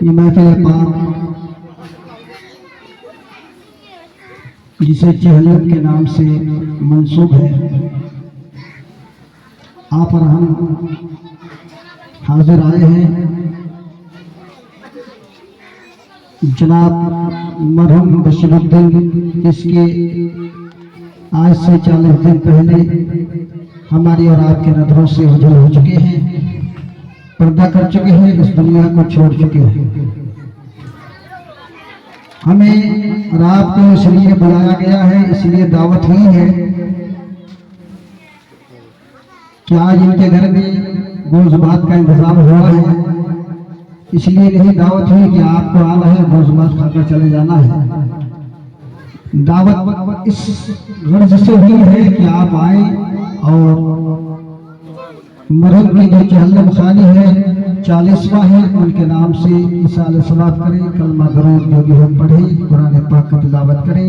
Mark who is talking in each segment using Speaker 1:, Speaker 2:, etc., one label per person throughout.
Speaker 1: یہ محفل پاک جسے جہلیت کے نام سے منسوب ہے، آپ اور ہم حاضر آئے ہیں جناب مرحوم بشیر الدین، جس کے آج سے 40 دن پہلے ہماری اور آپ کے نظروں سے اوجھل ہو چکے ہیں، پردہ کر چکے ہیں، اس دنیا کو چھوڑ چکے ہیں۔ ہمیں رات کو اس لیے بلایا گیا ہے، اس لیے دعوت ہوئی ہے کہ آج ان کے گھر میں گوشت بھات کا انتظام ہوا ہے، اس لیے نہیں دعوت ہوئی کہ آپ کو آنا ہے گوشت بھات کھا کر چلے جانا ہے۔ دعوت اس غرض سے ہوئی ہے کہ آپ آئیں اور مرحوم کی جو جہنم خانی ہے 40واں ہے، ان کے نام سے اصالہ صلوات کریں، کلمہ درود جو بھی ہو پڑھیں، قرآن پاک کی تلاوت کریں،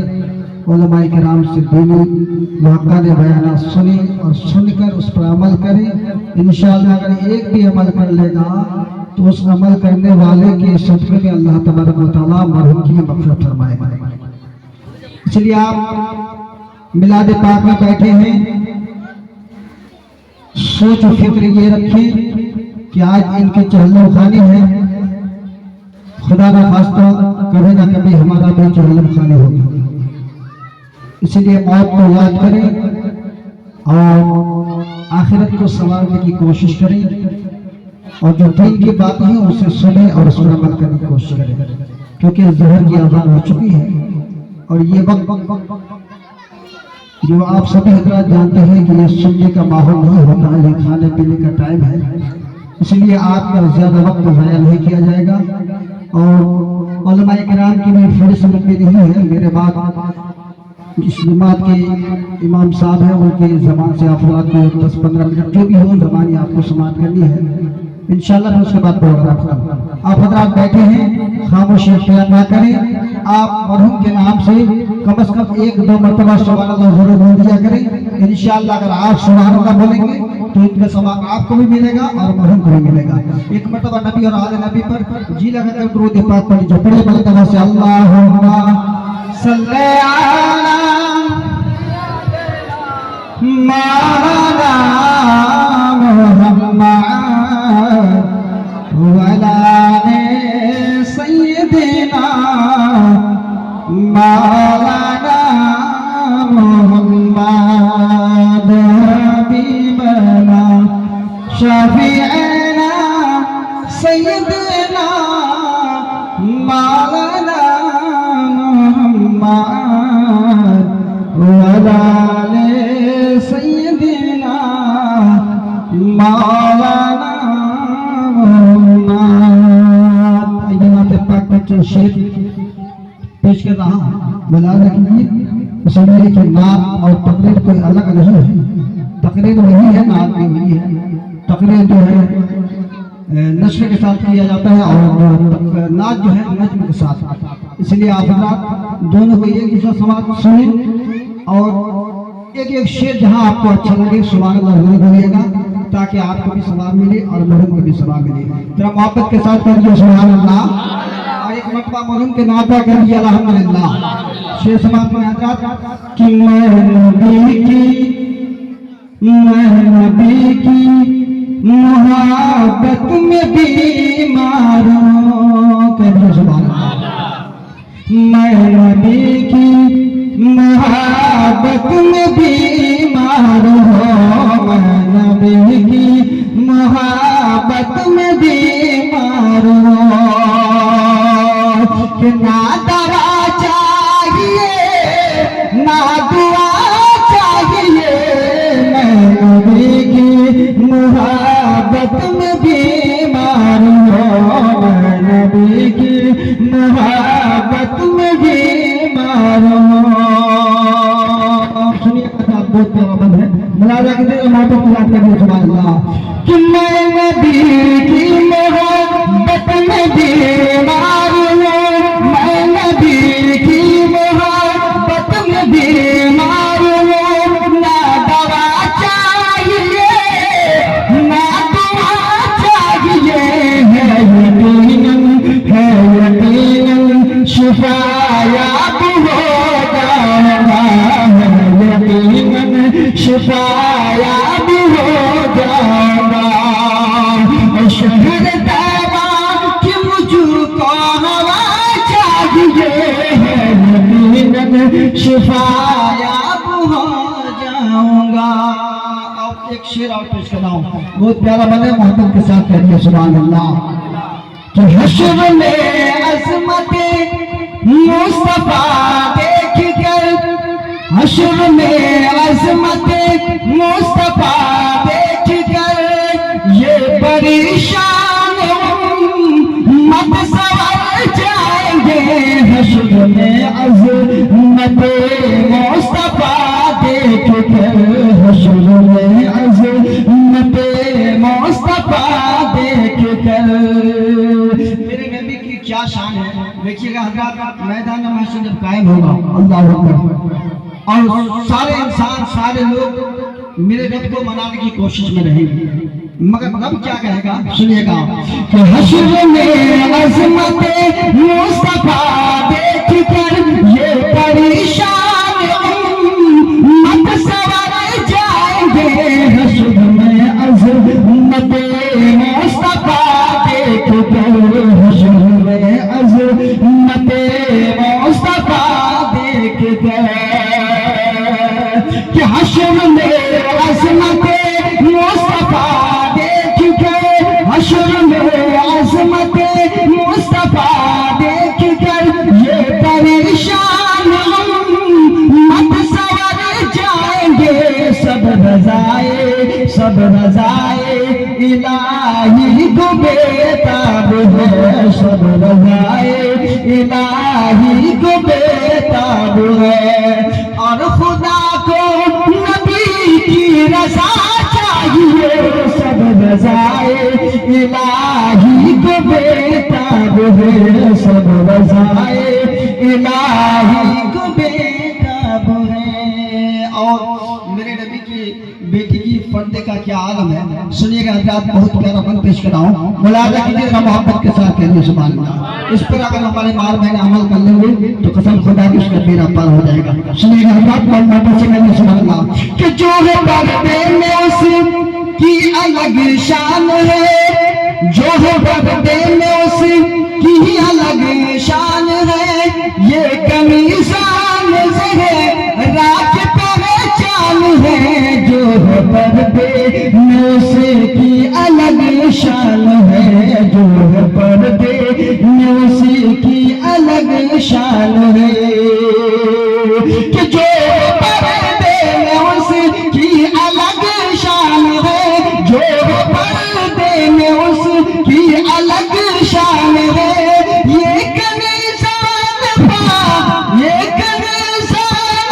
Speaker 1: علماء کرام سے دینی واقعات بیانات سنیں اور سن کر اس پر عمل کریں۔ انشاءاللہ اگر ایک بھی عمل کر لے گا تو اس عمل کرنے والے کے صدقے میں اللہ تبارک و تعالیٰ مرحوم کی مغفرت فرمائے گا۔ اس لیے آپ میلاد پاک میں بیٹھے ہیں، سوچ و فکر یہ رکھیں کہ آج ان کی جہنم خانی ہے، خدا نہ خواستہ کبھی نہ کبھی ہمارا بھی جہنم خانی ہوگی، اس لیے موت کو یاد کریں اور آخرت کو سنوارنے کی کوشش کریں، اور جو دین کی باتیں ہیں اسے سنیں اور اس پر عمل کرنے کی کوشش کریں، کیونکہ ظہر کی اذان ہو چکی ہے اور یہ وقت جو آپ سبھی حضرات جانتے ہیں کہ یہ سننے کا ماحول نہیں ہوتا ہے، یہ کھانے پینے کا ٹائم ہے، اس لیے آپ کا زیادہ وقت ضائع نہیں کیا جائے گا۔ اور علماء کرام کی بھی فہرست لمبی نہیں ہے، میرے بعد جس جماعت کے امام صاحب ہیں ان کی زبان سے آپ کو 10-15 منٹ جو بھی ہو زبانی آپ کو سماعت کرنی ہے، انشاءاللہ پھر اس کے بعد پروگرام ختم۔ آپ حضرات بیٹھے ہیں، خاموشی اختیار نہ کریں، آپ مرحوم کے نام سے کم از کم 1-2 مرتبہ سبحان اللہ ضرور بول دیا کریں۔ انشاءاللہ اگر آپ سبحان اللہ بولیں گے تو ان کا ثواب آپ کو بھی ملے گا اور مرحوم کو بھی ملے گا۔ ایک مرتبہ نبی اور آل نبی پر جی لگا کر درود پاک پڑھ لیجیے، پڑھیے بڑی طرح سے، اللہم صلی علی مولانا محمد وعلی آل سیدنا مولانا محمد حبیبنا شفیعنا سیدنا مولانا محمد وعلی آل سیدنا مولانا محمد۔ جناب پاک بچے شیر پیش کر رہا ملاحظہ کیجیے، اس میں کہ نعت اور تقریر کوئی الگ نہیں ہے، تقریر وہی ہے، نعت بھی وہی ہے۔ تقریر جو ہے نشر کے ساتھ کیا جاتا ہے اور نعت جو ہے نجم کے ساتھ، اس لیے آپ حضرات دونوں کو ایک دوسرا سماعت سنیں اور ایک ایک شعر جہاں آپ کو اچھا لگے سبحان اللہ ضرور بولیے گا، تاکہ آپ کو بھی ثواب ملے اور مرحوم کو بھی ثواب ملے۔ ذرا محبت کے ساتھ پڑھیے سبحان اللہ، اور ایک مرتبہ مرحوم کے نام پر کہیے الحمدللہ۔ شعر سماعت میں حضرات کہ میں نبی کی محبت میں بیمار ہوں، کہیے سبحان اللہ۔ میں نبی کی محبت میں بیمار ہوں، میں نبی کی محبت میں بیمار ہوں، کہ نہ دوا چاہیے نہ دعا چاہیے، میں نبی کی محبت میں بیمار ہوں، میں نبی کی محبت میں بیمار ہوں۔ سنیے بہت پیارا بند ہے، ملاحظہ کیجیے، محبت کی بات کریں سبحان اللہ، کہ میں نبی کی محبت میں بیمار ہوں، میں نبی کی محبت میں بیمار ہوں، نہ دوا چاہیے نہ دعا چاہیے، ہے یقیناً ہے شہر تیبہ کی مجھ کو ہوا چاہیے ہے، یقیناً شفایاب ہو جاؤں گا۔ آپ ایک شعر اور پیش کر رہا ہوں، بہت پیارا بنے، محبت کے ساتھ کہہ سبحان اللہ۔ کہ حشر میں عظمت مصطفیٰ دیکھ کر، حشر میں عظمت مصطفیٰ دیکھ کر، یہ پریشان مت سور جائیں گے۔ حشر میں عظمت مصطفیٰ دیکھ کر، حشر میں عظمت مصطفیٰ دیکھ کر، میرے نبی کی کیا شان ہے۔ دیکھیے گا حضرات، میدان محشر جب قائم ہوگا، اللہ اکبر، اور سارے انسان، سارے لوگ میرے رب کو منانے کی کوشش میں رہیں گے، مگر رب کیا کہے گا، سنیے گا کہ حشر میں عظمت مصطفیٰ دیکھ کر، یہ پریشان مت سور جائیں گے۔ حشر میں عظمت مصطفیٰ دیکھ کر، حشر میں عظمت مصطفیٰ دیکھ کر، کہ حشر میں عظمت مصطفیٰ دیکھ کر، حشر میں عظمت مصطفیٰ دیکھ کر، یہ پریشان مت سور جائیں گے۔ سب رضائے، سب رضائے الہی کو بےتاب ہے، سب رضائے الہی کو بےتاب ہے، اور خدا کو نبی کی رضا چاہیے۔ سب رضائے الہی کو بےتاب ہے، سب رضائے الہی کو بےتاب ہے۔ اور میرے نبی کی بیٹی کی پردے کا کیا عالم ہے، سنیے گا حضرات، بہت پیارا فن پیش کر رہا ہوں، ملاحظہ کیجیے گا، محبت کے ساتھ کہیے سبحان اللہ۔ اس پر اگر ہمارے مال بہن عمل کر لیں گے تو قسم خدا کی اس کا بیڑا پار ہو جائے گا۔ سنیے گا حضرات، محبت سے کہیے سبحان اللہ۔ کہ جو ہے پردے میں اس کی الگ شان ہے، جو ہے پردے میں اس کی الگ شان ہے، یہ کمیزان ہے راک پہچان ہے، جو ہے پردے میں اس کی الگ شان ہے، جو ہے پردے میں اس کی الگ شان ہے، کہ جو پردے میں اس کی الگ شان ہے، جو پردے میں اس کی الگ شان ہے، یہ کنیزان پا، یہ کنیزان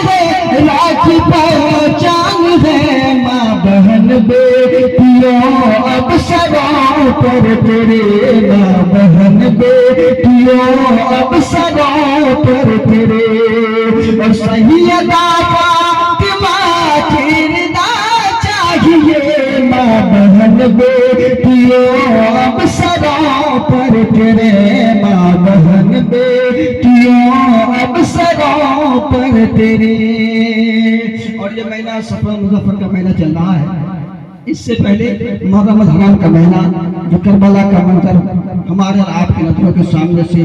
Speaker 1: ہے راکھی پہچان ہے، ماں بہن بیٹیوں اب سروں پر تیرے، ماں بہن بیٹیوں اب سروں پر تیرے، اور سیدہ فاطمہ کی رضا چاہیے، ماں بہن بیٹیوں اب سروں پر تیرے، ماں بہن بیٹیوں اب سروں پر تیرے۔ اور یہ مہینہ صفر مظفر کا مہینہ چل رہا ہے، اس سے پہلے محرم الحرام کا مہینہ، جو کربلا کا منظر ہمارے اور آپ کی نظروں کے سامنے سے،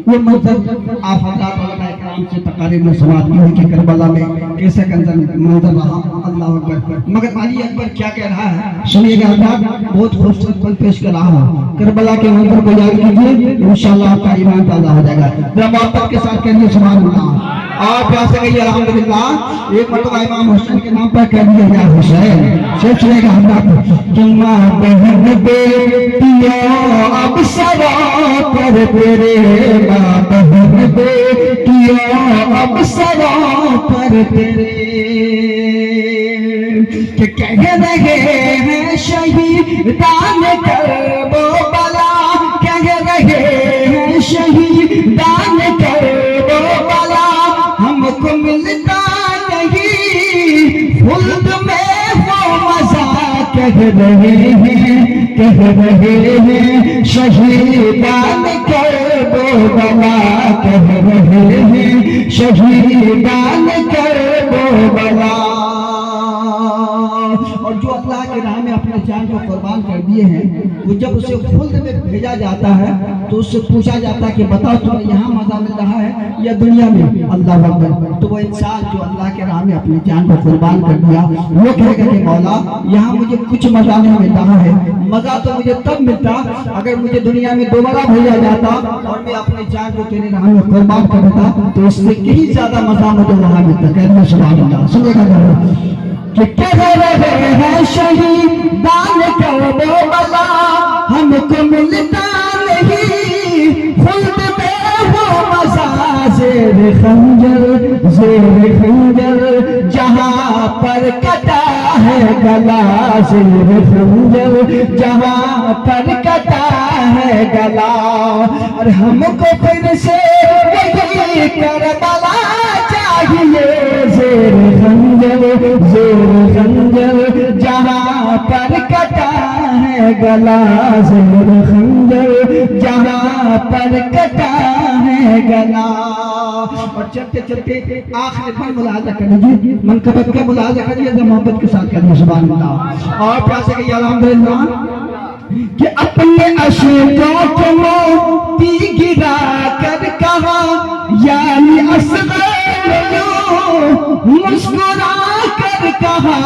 Speaker 1: وہ منظر آپ حضرات علماء اکرام سے تقاریر میں سماعت کی ہوئی کہ کربلا میں کیسا منظر رہا، اللہ اکبر۔ مگر علی اکبر کیا کہہ رہا ہے، سنیے گا حضرات، بہت خوبصورت پن پیش کر رہا ہوں، کربلا کے منظر کو یاد کیجیے، انشاءاللہ آپ کا ایمان تازہ ہو جائے گا۔ ذرا محبت کے ساتھ کہیے سبحان اللہ، آپ یہاں سے کہیے الحمدللہ، ایک مرتبہ امام حسین کے نام پر کہہ دیا یا حسین، سوچ لے گا حضرات، ماں بہن بیٹیوں اب سروں پر تیرے، ماں بہن بیٹیوں اب سروں پر تیرے، کہ کہہ رہے ہیں شہیدان کربلا، کہہ رہے ہیں شہیدان کربلا، ہم کو ملتا نہیں خلد میں وہ مزہ، کہہ رہے ہیں شہیدان کربلا، کہہ رہے ہیں شہیدان کربلا۔ اور جو اللہ کی راہ میں اپنے جان کو قربان کر دیے ہیں، وہ جب اسے خلد میں بھیجا جاتا ہے تو اس سے پوچھا جاتا ہے کہ بتاؤ تمہیں یہاں مزہ مل رہا ہے یا دنیا میں؟ اللہ اکبر. تو وہ انسان جو اللہ کے راہ میں اپنی جان کو قربان کر دیا وہ کہے گا کہ مولا یہاں مجھے کچھ مزہ نہیں مل رہا ہے، مزہ تو مجھے تب ملتا اگر مجھے دنیا میں دوبارہ بھیجا جاتا اور میں اپنی جان کو تیرے راہ میں قربان کر دیتا تو اس سے کہیں زیادہ مزہ مجھے وہاں ملتا. کہنا سبحان اللہ. سنے گا کہ کہہ رہے ہیں شہیدان کربلا ہم کو ملتا نہیں خلد میں وہ مزہ، زیر خنجر جہاں پر کٹا ہے گلا، زیر خنجر جہاں پر کٹا ہے گلا. اور ہم کو پھر سے وہی کربلا چاہیے، زیر خنجر جہاں پر کٹا ہے گلا، زیر خنجر جہاں پر کٹا ہے گلا. اور چلتے چلتے آخر پر ملاحظہ کر لیجیے، منقبت کا ملاحظہ کر لیجیے، محبت کے ساتھ کر لیجیے سبحان اللہ. اور پیاسے کہ الحمدللہ کہ اپنے عشقوں کو موتی گرا کر کہا یعنی اصغر مسکرا کر کہا،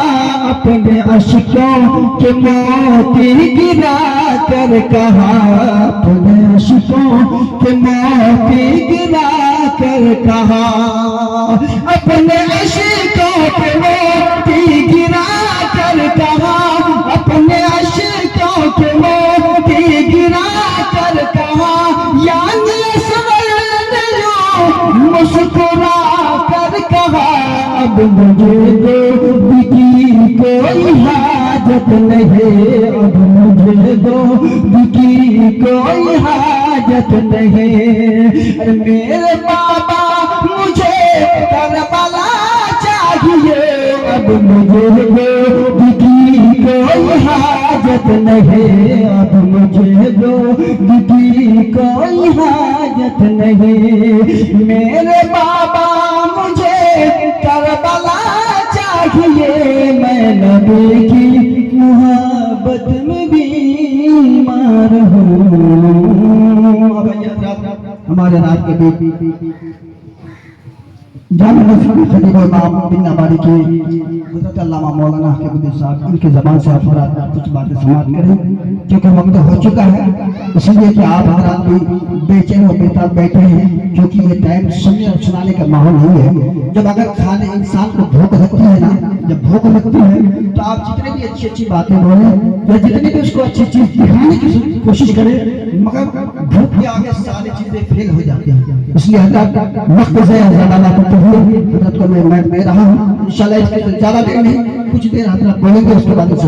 Speaker 1: اپنے عشقوں کے موتی گرا کر کہا، اپنے عشقوں کے موتی گرا کر کہا، اپنے عشقوں کے موتی گرا کر کہا، اپنے عشقوں کے موتی گرا کر کہا یعنی مسکرا کر کہا. اب مجھے دو کی کوئی حاجت نہیں، اب مجھے دو کی کوئی حاجت نہیں. میرے بابا مجھے کربلا چاہیے، اب مجھے دو کی کوئی حاجت نہیں، اب مجھے دو کی کوئی حاجت نہیں. میرے بابا مجھے کربلا چاہیے، میں نبی کی محبت میں بیمار ہوں. ہمارے رات کے بیٹی جامع مسجد خطیب امام بن عباری کی حضرت علامہ مولانا حکیم صاحب، ان کی زبان سے آپ حضرات کچھ باتیں سماعت کریں کیونکہ وقت ہو چکا ہے، اس لیے کہ آپ حضرات بھی بے چین و بےتاب بیٹھے ہیں کیونکہ یہ ٹائم سننے اور سنانے کا ماحول نہیں ہے. جب اگر کھانے انسان کو بھوک لگتی ہے نا، جب بھوک لگتی ہے تو آپ جتنے بھی اچھی اچھی باتیں بولیں یا جتنی بھی اس کو اچھی چیز دکھانے کی کوشش کریں مگر بھوک کے آگے ساری چیزیں فیل ہو جاتی ہیں. اس لیے حضرات وقت سے زیادہ نہ کرتے ہوئے حضرت کو میں رہا ہوں، انشاءاللہ اس کے زیادہ دیر نہیں، کچھ دیر حضرت بولیں گے اس کے بعد سے